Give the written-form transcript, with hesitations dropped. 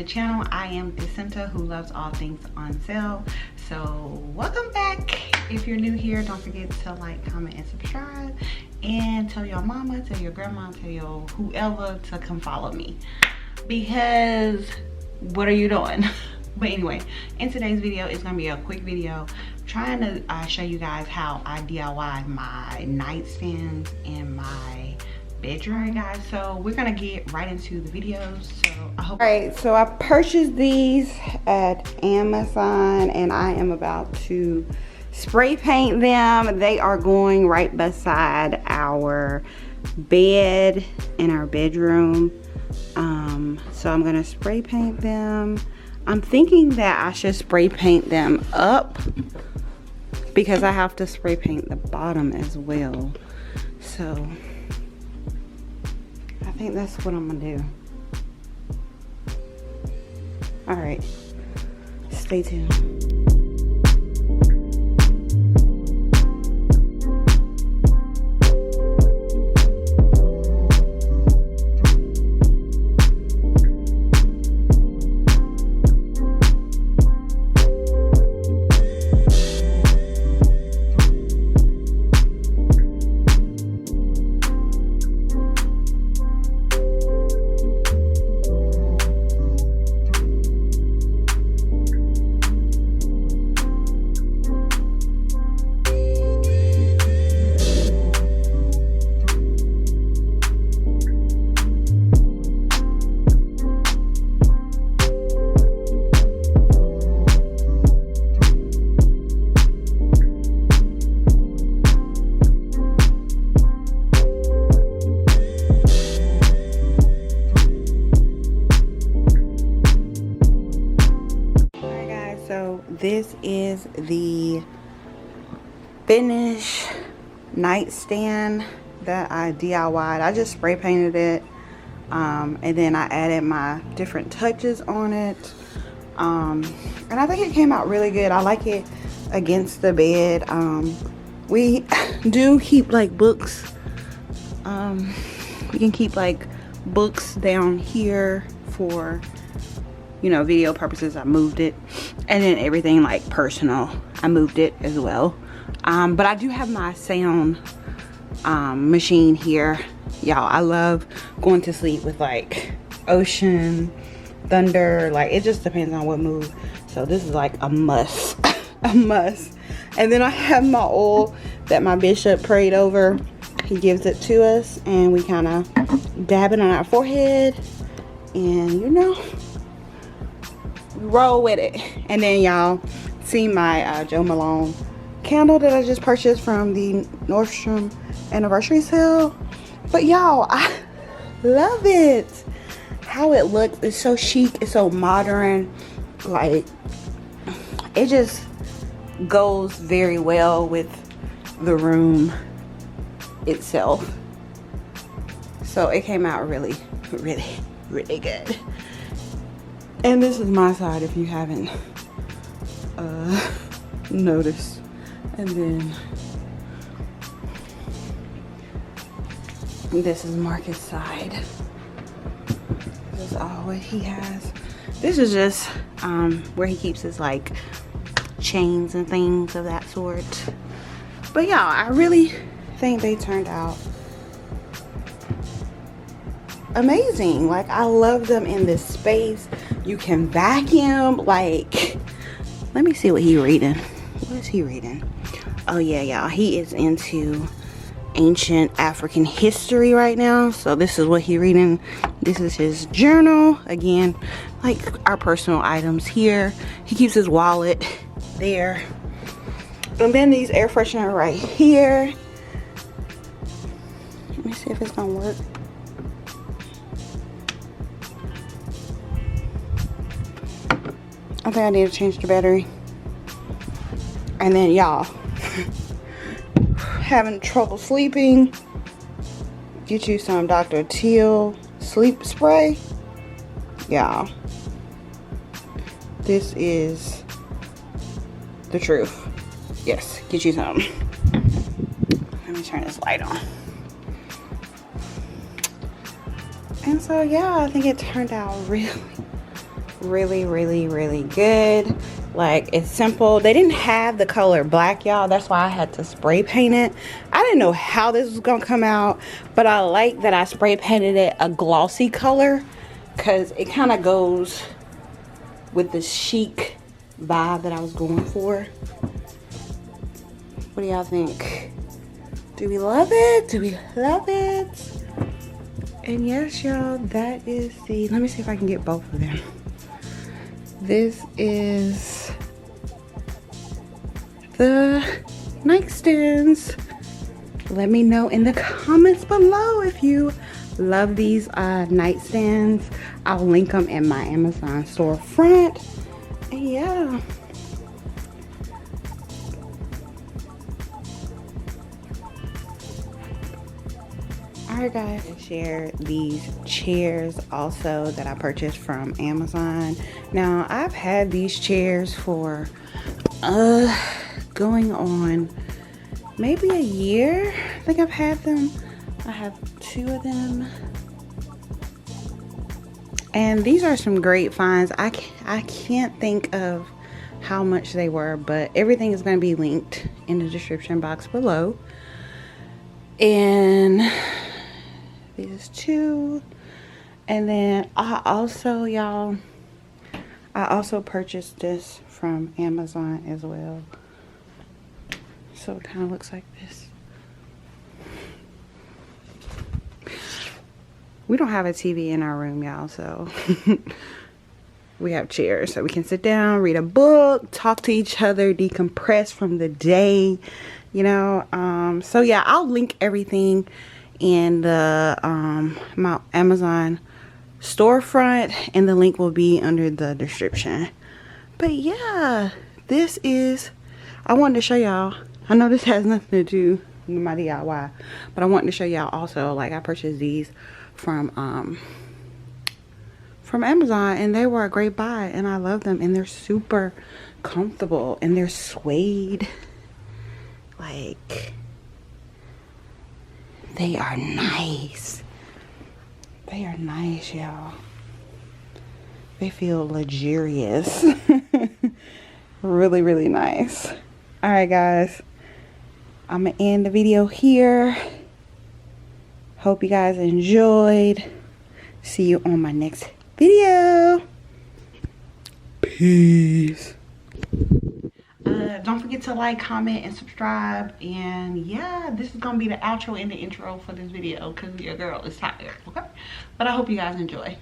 channel. I am Jacinta, who loves all things on sale. So welcome back. If you're new here, don't forget to like, comment, and subscribe, and tell your mama, tell your grandma, tell your whoever to come follow me, because what are you doing? But anyway, in today's video, it's gonna be a quick video trying to show you guys how I DIY my nightstands in my bedroom, guys. So we're gonna get right into the videos. So I hope. All right, so I purchased these at Amazon and I am about to spray paint them. They are going right beside our bed in our bedroom. So I'm gonna spray paint them. I'm thinking that I should spray paint them up because I have to spray paint the bottom as well. So I think that's what I'm gonna do. All right, stay tuned. So this is the finished nightstand that I DIY'd. I just spray painted it, and then I added my different touches on it, and I think it came out really good. I like it against the bed. We do keep like books. We can keep like books down here for, you know, video purposes. I moved it, and then everything like personal, I moved it as well. But I do have my sound machine here, y'all. I love going to sleep with like ocean, thunder, like it just depends on what mood. So this is like a must. A must. And then I have my oil that my bishop prayed over. He gives it to us and we kind of dab it on our forehead, and you know, roll with it. And then y'all see my Joe Malone candle that I just purchased from the Nordstrom anniversary sale. But y'all, I love it. How it looks, it's so chic, it's so modern. Like, it just goes very well with the room itself. So it came out really good. And this is my side if you haven't noticed. And then this is Marcus' side. This is all what he has. This is just where he keeps his like chains and things of that sort. But y'all, I really think they turned out amazing. Like, I love them in this space. You can vacuum. Like, let me see what he reading. What is he reading? Oh yeah, y'all, he is into ancient African history right now. So this is what he reading. This is his journal. Again, like our personal items here. He keeps his wallet there. And then these air freshener right here. Let me see if it's gonna work. I think I need to change the battery. And then y'all, having trouble sleeping, get you some Dr. Teal sleep spray. Y'all, this is the truth. Yes, get you some. Let me turn this light on. And so yeah, I think it turned out really, really, really good. Like, it's simple. They didn't have the color black, y'all. That's why I had to spray paint it. I didn't know how this was gonna come out, but I like that I spray painted it a glossy color because it kind of goes with the chic vibe that I was going for. What do y'all think? Do we love it? Do we love it? And yes, y'all, that is the, let me see if I can get both of them. This is the nightstands. Let me know in the comments below if you love these nightstands. I'll link them in my Amazon storefront. And yeah. Alright guys, I share these chairs also that I purchased from Amazon. Now I've had these chairs for going on maybe a year. I think I've had them. I have 2 of them. And these are some great finds. I can't think of how much they were, but everything is going to be linked in the description box below. And these 2, and then I also purchased this from Amazon as well. So it kind of looks like this. We don't have a TV in our room, y'all, so we have chairs so we can sit down, read a book, talk to each other, decompress from the day, you know. So yeah, I'll link everything in the my Amazon storefront, and the link will be under the description. But yeah, this is, I wanted to show y'all. I know this has nothing to do with my DIY, but I wanted to show y'all also, like, I purchased these from Amazon, and they were a great buy, and I love them, and they're super comfortable, and they're suede. Like, they are nice. They are nice, y'all. They feel luxurious. Really, really nice. All right, guys. I'm going to end the video here. Hope you guys enjoyed. See you on my next video. Peace. Don't forget to like, comment, and subscribe. And yeah, this is gonna be the outro and the intro for this video because your girl is tired. Okay, but I hope you guys enjoy.